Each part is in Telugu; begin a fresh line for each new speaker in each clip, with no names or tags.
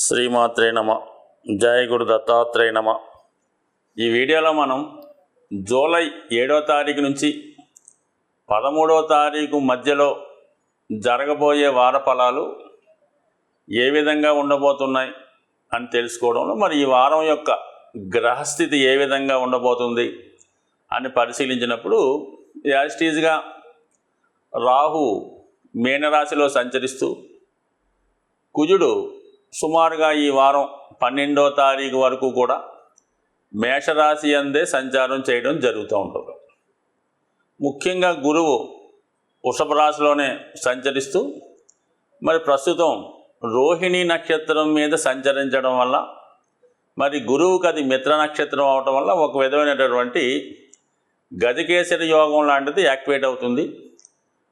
శ్రీమాత్రే నమ. జయ గురు దత్తాత్రేయ నమ. ఈ వీడియోలో మనం జూలై 7వ తారీఖు నుంచి 13వ తారీఖు మధ్యలో జరగబోయే వార ఫలాలు ఏ విధంగా ఉండబోతున్నాయి అని తెలుసుకోవడంలో మరి ఈ వారం యొక్క గ్రహస్థితి ఏ విధంగా ఉండబోతుంది అని పరిశీలించినప్పుడు యాజిటీజ్గా రాహు మీనరాశిలో సంచరిస్తూ కుజుడు సుమారుగా ఈ వారం 12వ తారీఖు వరకు కూడా మేషరాశి అందే సంచారం చేయడం జరుగుతూ ఉంటుంది. ముఖ్యంగా గురువు వృషభ రాశిలోనే సంచరిస్తూ మరి ప్రస్తుతం రోహిణి నక్షత్రం మీద సంచరించడం వల్ల మరి గురువుకి అది మిత్ర నక్షత్రం అవటం వల్ల ఒక విధమైనటువంటి గజకేసరి యోగం లాంటిది యాక్టివేట్ అవుతుంది.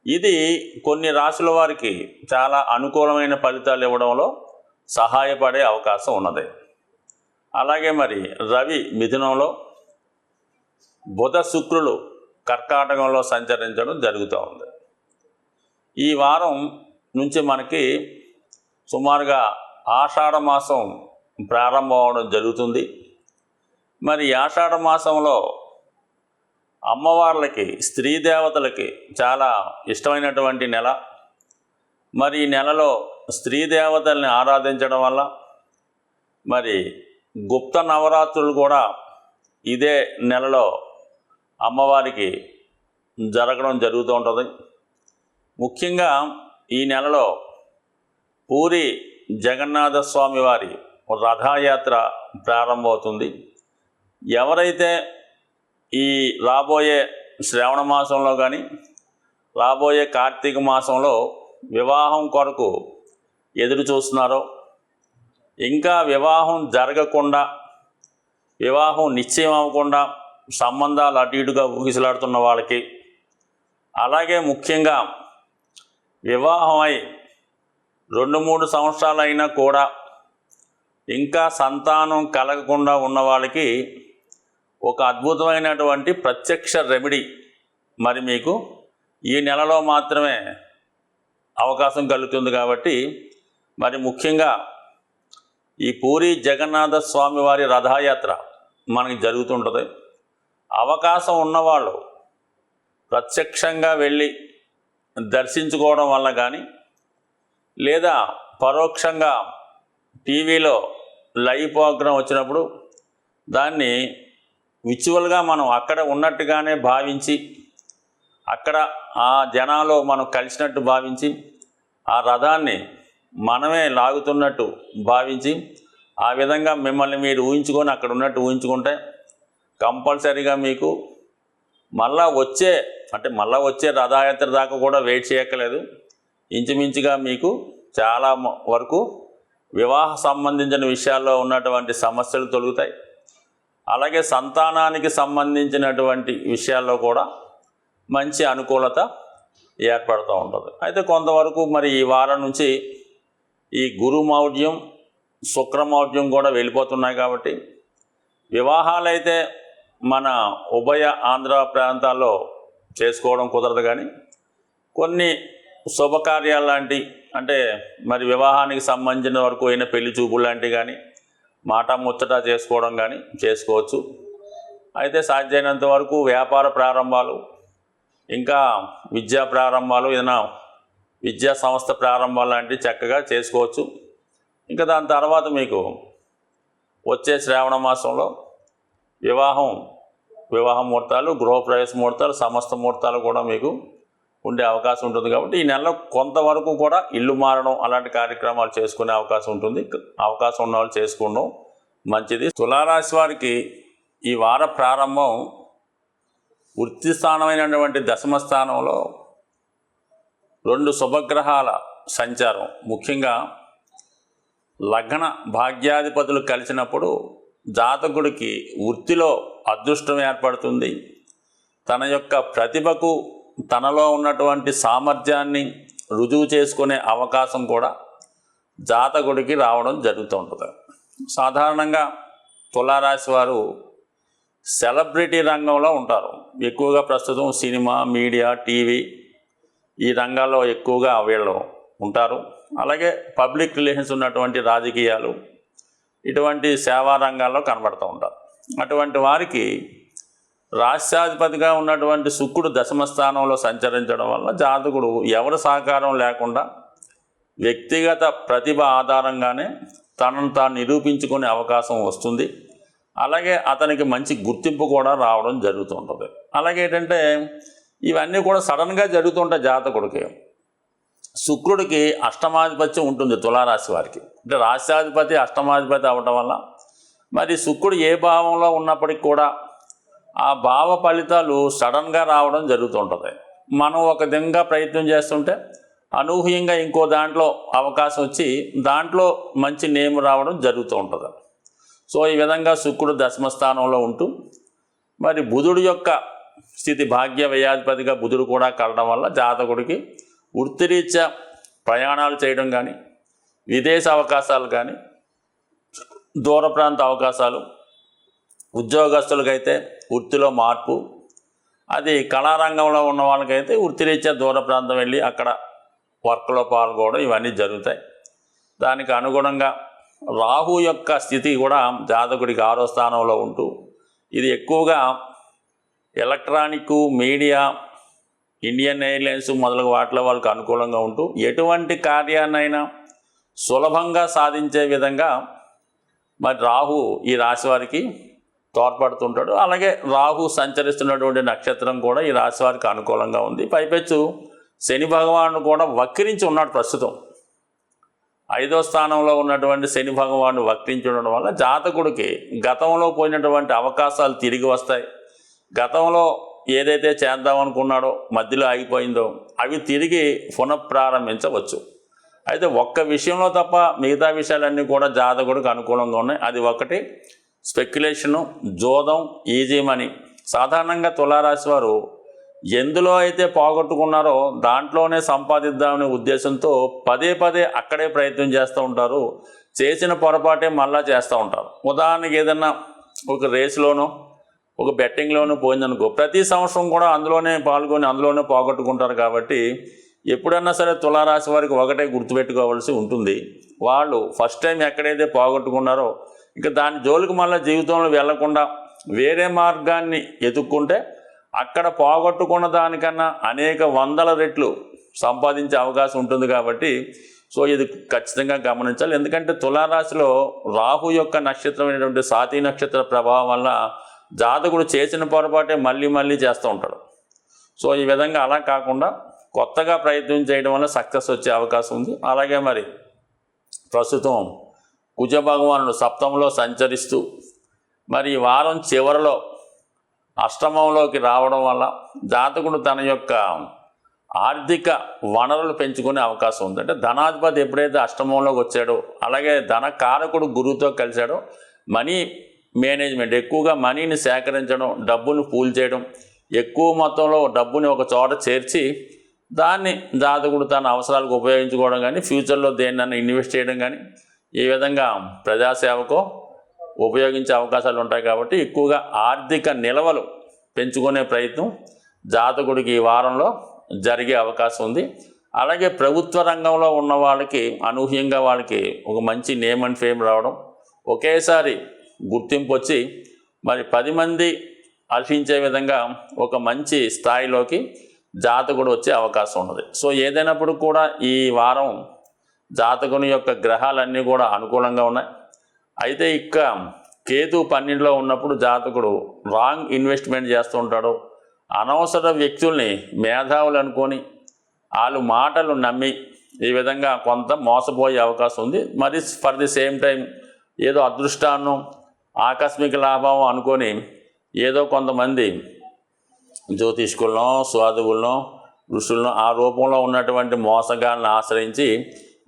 ఇది కొన్ని రాశుల వారికి చాలా అనుకూలమైన ఫలితాలు ఇవ్వడంలో సహాయపడే అవకాశం ఉన్నది. అలాగే మరి రవి మిథునంలో, బుధ శుక్రులు కర్కాటకంలో సంచరించడం జరుగుతూ ఉంది. ఈ వారం నుంచి మనకి సుమారుగా ఆషాఢ మాసం ప్రారంభం అవడం జరుగుతుంది. మరి ఆషాఢ మాసంలో అమ్మవార్లకి, స్త్రీ దేవతలకి చాలా ఇష్టమైనటువంటి నెల. మరి ఈ నెలలో స్త్రీ దేవతల్ని ఆరాధించడం వల్ల మరి గుప్త నవరాత్రులు కూడా ఇదే నెలలో అమ్మవారికి జరగడం జరుగుతూ ఉంటుంది. ముఖ్యంగా ఈ నెలలో పూరి జగన్నాథ స్వామి వారి రథయాత్ర ప్రారంభమవుతుంది. ఎవరైతే ఈ రాబోయే శ్రావణ మాసంలో కానీ రాబోయే కార్తీక మాసంలో వివాహం కొరకు ఎదురు చూస్తున్నారో, ఇంకా వివాహం జరగకుండా, వివాహం నిశ్చయం అవ్వకుండా సంబంధాలు అటు ఇటుగా ఊగిసలాడుతున్న వాళ్ళకి, అలాగే ముఖ్యంగా వివాహమై 2-3 సంవత్సరాలు అయినా కూడా ఇంకా సంతానం కలగకుండా ఉన్న వాళ్ళకి ఒక అద్భుతమైనటువంటి ప్రత్యక్ష రెమెడీ మరి మీకు ఈ నెలలో మాత్రమే అవకాశం కలుగుతుంది. కాబట్టి మరి ముఖ్యంగా ఈ పూరి జగన్నాథ స్వామి వారి రథయాత్ర మనకి జరుగుతుంటుంది. అవకాశం ఉన్నవాళ్ళు ప్రత్యక్షంగా వెళ్ళి దర్శించుకోవడం వల్ల కానీ, లేదా పరోక్షంగా టీవీలో లైవ్ ప్రోగ్రాం వచ్చినప్పుడు దాన్ని విజువల్గా మనం అక్కడ ఉన్నట్టుగానే భావించి, అక్కడ ఆ జనాలు మనం కలిసినట్టు భావించి, ఆ రథాన్ని మనమే లాగుతున్నట్టు భావించి, ఆ విధంగా మిమ్మల్ని మీరు ఊహించుకొని అక్కడ ఉన్నట్టు ఊహించుకుంటే కంపల్సరీగా మీకు మళ్ళా వచ్చే రథయాత్ర దాకా కూడా వెయిట్ చేయక్కలేదు. ఇంచుమించుగా మీకు చాలా వరకు వివాహ సంబంధించిన విషయాల్లో ఉన్నటువంటి సమస్యలు తొలుగుతాయి. అలాగే సంతానానికి సంబంధించినటువంటి విషయాల్లో కూడా మంచి అనుకూలత ఏర్పడుతూ ఉంటుంది. అయితే కొంతవరకు మరి ఈ వారం నుంచి ఈ గురుమౌఢ్యం, శుక్రమౌఢ్యం కూడా వెళ్ళిపోతున్నాయి. కాబట్టి వివాహాలైతే మన ఉభయ ఆంధ్ర ప్రాంతాల్లో చేసుకోవడం కుదరదు, కానీ కొన్ని శుభకార్యాలు లాంటి, అంటే మరి వివాహానికి సంబంధించిన వరకు అయిన పెళ్లి చూపులు లాంటివి కానీ, మాట ముచ్చట చేసుకోవడం కానీ చేసుకోవచ్చు. అయితే సాధ్యమైనంత వరకు వ్యాపార ప్రారంభాలు, ఇంకా విద్యా ప్రారంభాలు, ఏదైనా విద్యా సంస్థ ప్రారంభాలు లాంటివి చక్కగా చేసుకోవచ్చు. ఇంకా దాని తర్వాత మీకు వచ్చే శ్రావణ మాసంలో వివాహ ముహూర్తాలు, గృహప్రవేశ ముహూర్తాలు, సమస్త ముహూర్తాలు కూడా మీకు ఉండే అవకాశం ఉంటుంది. కాబట్టి ఈ నెలలో కొంతవరకు కూడా ఇల్లు మారడం అలాంటి కార్యక్రమాలు చేసుకునే అవకాశం ఉంటుంది. అవకాశం ఉన్న వాళ్ళు చేసుకోవడం మంచిది. తులారాశి వారికి ఈ వార ప్రారంభం వృత్తి స్థానమైనటువంటి దశమ స్థానంలో 2 శుభగ్రహాల సంచారం, ముఖ్యంగా లగ్న భాగ్యాధిపతులు కలిసినప్పుడు జాతకుడికి వృత్తిలో అదృష్టం ఏర్పడుతుంది. తన యొక్క ప్రతిభకు, తనలో ఉన్నటువంటి సామర్థ్యాన్ని రుజువు చేసుకునే అవకాశం కూడా జాతకుడికి రావడం జరుగుతూ ఉంటుంది. సాధారణంగా తులారాశి వారు సెలబ్రిటీ రంగంలో ఉంటారు. ఎక్కువగా ప్రస్తుతం సినిమా, మీడియా, టీవీ ఈ రంగాల్లో ఎక్కువగా వీళ్ళు ఉంటారు. అలాగే పబ్లిక్ రిలేషన్స్ ఉన్నటువంటి రాజకీయాలు, ఇటువంటి సేవా రంగాల్లో కనబడుతూ ఉంటారు. అటువంటి వారికి రాష్ట్రాధిపతిగా ఉన్నటువంటి శుక్రుడు దశమ స్థానంలో సంచరించడం వల్ల జాతకుడు ఎవరి సహకారం లేకుండా వ్యక్తిగత ప్రతిభ ఆధారంగానే తనను తాను నిరూపించుకునే అవకాశం వస్తుంది. అలాగే అతనికి మంచి గుర్తింపు కూడా రావడం జరుగుతుంటుంది. అలాగే ఏంటంటే ఇవన్నీ కూడా సడన్గా జరుగుతుంటాయి. జాతకుడికి శుక్రుడికి అష్టమాధిపత్యం ఉంటుంది తులారాశి వారికి. అంటే రాష్ట్రాధిపతి అష్టమాధిపతి అవటం వల్ల మరి శుక్రుడు ఏ భావంలో ఉన్నప్పటికీ కూడా ఆ భావ ఫలితాలు సడన్గా రావడం జరుగుతుంటుంది. మనం ఒక విధంగా ప్రయత్నం చేస్తుంటే అనూహ్యంగా ఇంకో దాంట్లో అవకాశం వచ్చి దాంట్లో మంచి నేమ్ రావడం జరుగుతూ ఉంటుంది. సో ఈ విధంగా శుక్రుడు దశమ స్థానంలో ఉంటూ మరి బుధుడు యొక్క స్థితి భాగ్య వ్యయాధిపతిగా బుధుడు కూడా కలడం వల్ల జాతకుడికి వృత్తిరీత్యా ప్రయాణాలు చేయడం కానీ, విదేశ అవకాశాలు కానీ, దూర ప్రాంత అవకాశాలు, ఉద్యోగస్తులకైతే వృత్తిలో మార్పు, అది కళారంగంలో ఉన్న వాళ్ళకైతే వృత్తిరీత్యా దూర ప్రాంతం వెళ్ళి అక్కడ వర్క్లో పాల్గొనడం ఇవన్నీ జరుగుతాయి. దానికి అనుగుణంగా రాహు యొక్క స్థితి కూడా జాతకుడికి 6వ స్థానంలో ఉంటూ ఇది ఎక్కువగా ఎలక్ట్రానిక్ మీడియా, ఇండియన్ ఎయిర్లైన్స్ మొదలగు వాటిలో వాళ్ళకి అనుకూలంగా ఉంటూ ఎటువంటి కార్యాన్నైనా సులభంగా సాధించే విధంగా మరి రాహు ఈ రాశి వారికి తోడ్పడుతుంటాడు. అలాగే రాహు సంచరిస్తున్నటువంటి నక్షత్రం కూడా ఈ రాశి వారికి అనుకూలంగా ఉంది. పైపెచ్చు శని భగవానుడు కూడా వక్రించి ఉన్నాడు. ప్రస్తుతం 5వ స్థానంలో ఉన్నటువంటి శని భగవానుడు వక్రించి ఉండడం వల్ల జాతకుడికి గతంలో పోయినటువంటి అవకాశాలు తిరిగి వస్తాయి. గతంలో ఏదైతే చేద్దామనుకున్నాడో మధ్యలో ఆగిపోయిందో అవి తిరిగి పునఃప్రారంభించవచ్చు. అయితే ఒక్క విషయంలో తప్ప మిగతా విషయాలన్నీ కూడా జాతకుడికి అనుకూలంగా ఉన్నాయి. అది ఒకటి స్పెక్యులేషను, జోదం, ఈజీ మనీ. సాధారణంగా తులారాశి వారు ఎందులో అయితే పోగొట్టుకున్నారో దాంట్లోనే సంపాదిద్దామనే ఉద్దేశంతో పదే పదే అక్కడే ప్రయత్నం చేస్తూ ఉంటారు. చేసిన పొరపాటే మళ్ళా చేస్తూ ఉంటారు. ఉదాహరణకి ఏదన్నా ఒక రేసులోనో ఒక బెట్టింగ్లోనూ పోయిందనుకో ప్రతి సంవత్సరం కూడా అందులోనే పాల్గొని అందులోనే పోగొట్టుకుంటారు. కాబట్టి ఎప్పుడన్నా సరే తులారాశి వారికి ఒకటే గుర్తుపెట్టుకోవాల్సి ఉంటుంది. వాళ్ళు ఫస్ట్ టైం ఎక్కడైతే పోగొట్టుకున్నారో ఇంకా దాని జోలికి మళ్ళీ జీవితంలో వెళ్లకుండా వేరే మార్గాన్ని ఎతుక్కుంటే అక్కడ పోగొట్టుకున్న దానికన్నా అనేక వందల రెట్లు సంపాదించే అవకాశం ఉంటుంది. కాబట్టి సో ఇది ఖచ్చితంగా గమనించాలి. ఎందుకంటే తులారాశిలో రాహు యొక్క నక్షత్రమైనటువంటి స్వాతి నక్షత్ర ప్రభావం వల్ల జాతకుడు చేసిన పొరపాటే మళ్ళీ మళ్ళీ చేస్తూ ఉంటాడు. సో ఈ విధంగా అలా కాకుండా కొత్తగా ప్రయత్నం చేయడం వల్ల సక్సెస్ వచ్చే అవకాశం ఉంది. అలాగే మరి ప్రస్తుతం కుజ భగవానుడు సప్తమంలో సంచరిస్తూ మరి ఈ వారం చివరిలో అష్టమంలోకి రావడం వల్ల జాతకుడు తన యొక్క ఆర్థిక వనరులు పెంచుకునే అవకాశం ఉంది. అంటే ధనాధిపతి ఎప్పుడైతే అష్టమంలోకి వచ్చాడో అలాగే ధన కారకుడు గురువుతో కలిశాడో మనీ మేనేజ్మెంట్, ఎక్కువగా మనీని సేకరించడం, డబ్బును పూల్ చేయడం, ఎక్కువ మొత్తంలో డబ్బుని ఒక చోట చేర్చి దాన్ని జాతకుడు తన అవసరాలకు ఉపయోగించుకోవడం కానీ, ఫ్యూచర్లో దేన్నైనా ఇన్వెస్ట్ చేయడం కానీ, ఈ విధంగా ప్రజాసేవకో ఉపయోగించే అవకాశాలు ఉంటాయి. కాబట్టి ఎక్కువగా ఆర్థిక నిల్వలు పెంచుకునే ప్రయత్నం జాతకుడికి ఈ వారంలో జరిగే అవకాశం ఉంది. అలాగే ప్రభుత్వ రంగంలో ఉన్న వాళ్ళకి అనూహ్యంగా వాళ్ళకి ఒక మంచి నేమ్ అండ్ ఫేమ్ రావడం, ఒకేసారి గుర్తింపు వచ్చి మరి 10 మంది హర్షించే విధంగా ఒక మంచి స్థాయిలోకి జాతకుడు వచ్చే అవకాశం ఉన్నది. సో ఏదైనప్పుడు కూడా ఈ వారం జాతకుని యొక్క గ్రహాలన్నీ కూడా అనుకూలంగా ఉన్నాయి. అయితే ఇక కేతు 12లో ఉన్నప్పుడు జాతకుడు రాంగ్ ఇన్వెస్ట్మెంట్ చేస్తూ ఉంటాడు. అనవసర వ్యక్తుల్ని మేధావులు అనుకొని వాళ్ళు మాటలు నమ్మి ఈ విధంగా కొంత మోసపోయే అవకాశం ఉంది. మరి ఫర్ ది సేమ్ టైం ఏదో అదృష్టాన్ని ఆకస్మిక లాభం అనుకొని ఏదో కొంతమంది జ్యోతిష్కులను, సాధువులను, ఋషులను ఆ రూపంలో ఉన్నటువంటి మోసగాళ్ళని ఆశ్రయించి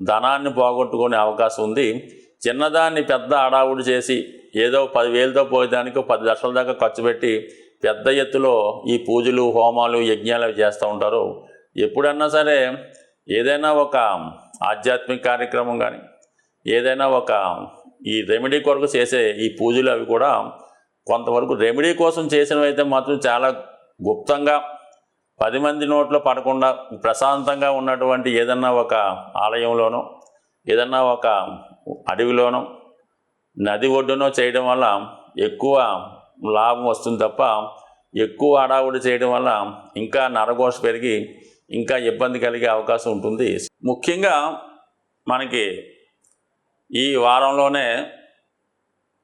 ధనాన్ని పోగొట్టుకునే అవకాశం ఉంది. చిన్నదాన్ని పెద్ద అడావుడు చేసి ఏదో 10,000తో పోయేదానికి 10 లక్షల దాకా ఖర్చు పెట్టి పెద్ద ఎత్తులో ఈ పూజలు, హోమాలు, యజ్ఞాలు చేస్తూ ఉంటారు. ఎప్పుడన్నా సరే ఏదైనా ఒక ఆధ్యాత్మిక కార్యక్రమం కానీ ఏదైనా ఒక ఈ రెమెడీ కొరకు చేసే ఈ పూజలు అవి కూడా కొంతవరకు రెమెడీ కోసం చేసినవి అయితే మాత్రం చాలా గుప్తంగా 10 మంది నోట్లో పడకుండా ప్రశాంతంగా ఉన్నటువంటి ఏదన్నా ఒక ఆలయంలోనో ఏదన్నా ఒక అడవిలోనో నది ఒడ్డునో చేయడం వల్ల ఎక్కువ లాభం వస్తుంది తప్ప ఎక్కువ హడావుడి చేయడం వల్ల ఇంకా నరఘోష పెరిగి ఇంకా ఇబ్బంది కలిగే అవకాశం ఉంటుంది. ముఖ్యంగా మనకి ఈ వారంలోనే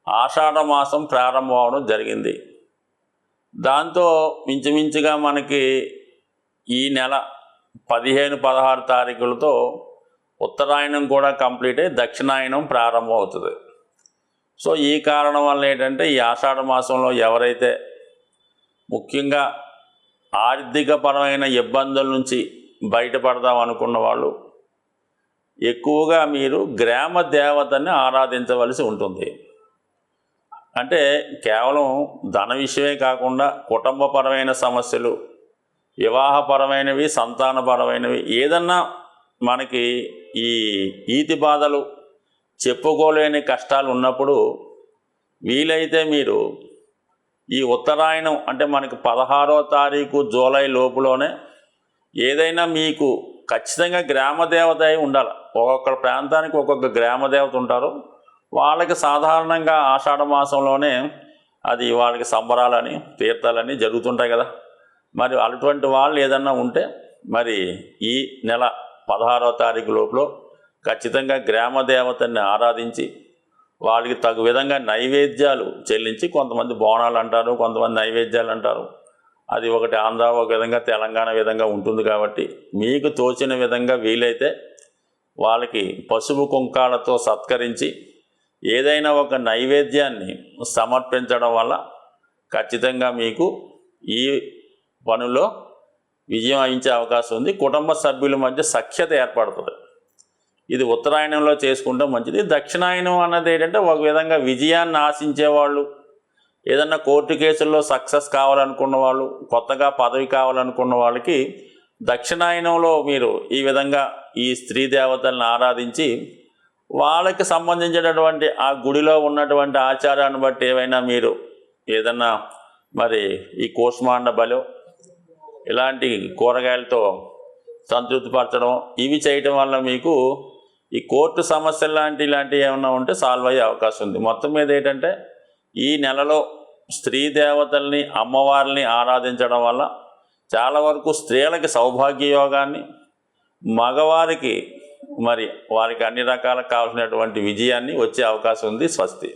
ఆషాఢ మాసం ప్రారంభం అవడం జరిగింది. దాంతో మించుమించుగా మనకి ఈ నెల 15-16 తారీఖులతో ఉత్తరాయణం కూడా కంప్లీట్ అయ్యి దక్షిణాయనం ప్రారంభం అవుతుంది. సో ఈ కారణం వల్ల ఏంటంటే ఈ ఆషాఢ మాసంలో ఎవరైతే ముఖ్యంగా ఆర్థికపరమైన ఇబ్బందుల నుంచి బయటపడదాం అనుకున్న వాళ్ళు ఎక్కువగా మీరు గ్రామ దేవతని ఆరాధించవలసి ఉంటుంది. అంటే కేవలం ధన విషయమే కాకుండా కుటుంబపరమైన సమస్యలు, వివాహపరమైనవి, సంతానపరమైనవి ఏదన్నా మనకి ఈ ఈతి బాధలు చెప్పుకోలేని కష్టాలు ఉన్నప్పుడు వీలైతే మీరు ఈ ఉత్తరాయణం అంటే మనకి 16వ తారీఖు జూలై లోపులోనే ఏదైనా మీకు ఖచ్చితంగా గ్రామదేవత అయి ఉండాలి. ఒక్కొక్క ప్రాంతానికి ఒక్కొక్క గ్రామదేవత ఉంటారు. వాళ్ళకి సాధారణంగా ఆషాఢ మాసంలోనే అది వాళ్ళకి సంబరాలని తీర్థాలని జరుగుతుంటాయి కదా. మరి అటువంటి వాళ్ళు ఏదన్నా ఉంటే మరి ఈ నెల 16వ తారీఖు లోపల ఖచ్చితంగా గ్రామదేవతని ఆరాధించి వాళ్ళకి తగు విధంగా నైవేద్యాలు చెల్లించి, కొంతమంది బోనాలు అంటారు, కొంతమంది నైవేద్యాలు అంటారు. అది ఒకటి ఆంధ్ర, ఒక విధంగా తెలంగాణ విధంగా ఉంటుంది. కాబట్టి మీకు తోచిన విధంగా వీలైతే వాళ్ళకి పసుపు కుంకాలతో సత్కరించి ఏదైనా ఒక నైవేద్యాన్ని సమర్పించడం వల్ల ఖచ్చితంగా మీకు ఈ పనిలో విజయం వహించే అవకాశం ఉంది. కుటుంబ సభ్యుల మధ్య సఖ్యత ఏర్పడుతుంది. ఇది ఉత్తరాయణంలో చేసుకుంటే మంచిది. దక్షిణాయనం అన్నది ఏంటంటే ఒక విధంగా విజయాన్ని ఆశించేవాళ్ళు, ఏదన్నా కోర్టు కేసుల్లో సక్సెస్ కావాలనుకున్న వాళ్ళు, కొత్తగా పదవి కావాలనుకున్న వాళ్ళకి దక్షిణాయనంలో మీరు ఈ విధంగా ఈ స్త్రీ దేవతలను ఆరాధించి వాళ్ళకి సంబంధించినటువంటి ఆ గుడిలో ఉన్నటువంటి ఆచారాన్ని బట్టి ఏవైనా మీరు ఏదన్నా మరి ఈ కూష్మాండ బలో ఇలాంటి కూరగాయలతో సంతృప్తిపరచడం ఇవి చేయటం వల్ల మీకు ఈ కోర్టు సమస్యలు ఇలాంటివి ఏమైనా ఉంటే సాల్వ్ అయ్యే అవకాశం ఉంది. మొత్తం మీద ఏంటంటే ఈ నెలలో స్త్రీ దేవతల్ని, అమ్మవారిని ఆరాధించడం వల్ల చాలా వరకు స్త్రీలకి సౌభాగ్య యోగాన్ని, మగవారికి మరి వారికి అన్ని రకాలకు కావాల్సినటువంటి విజయాన్ని వచ్చే అవకాశం ఉంది. స్వస్తి.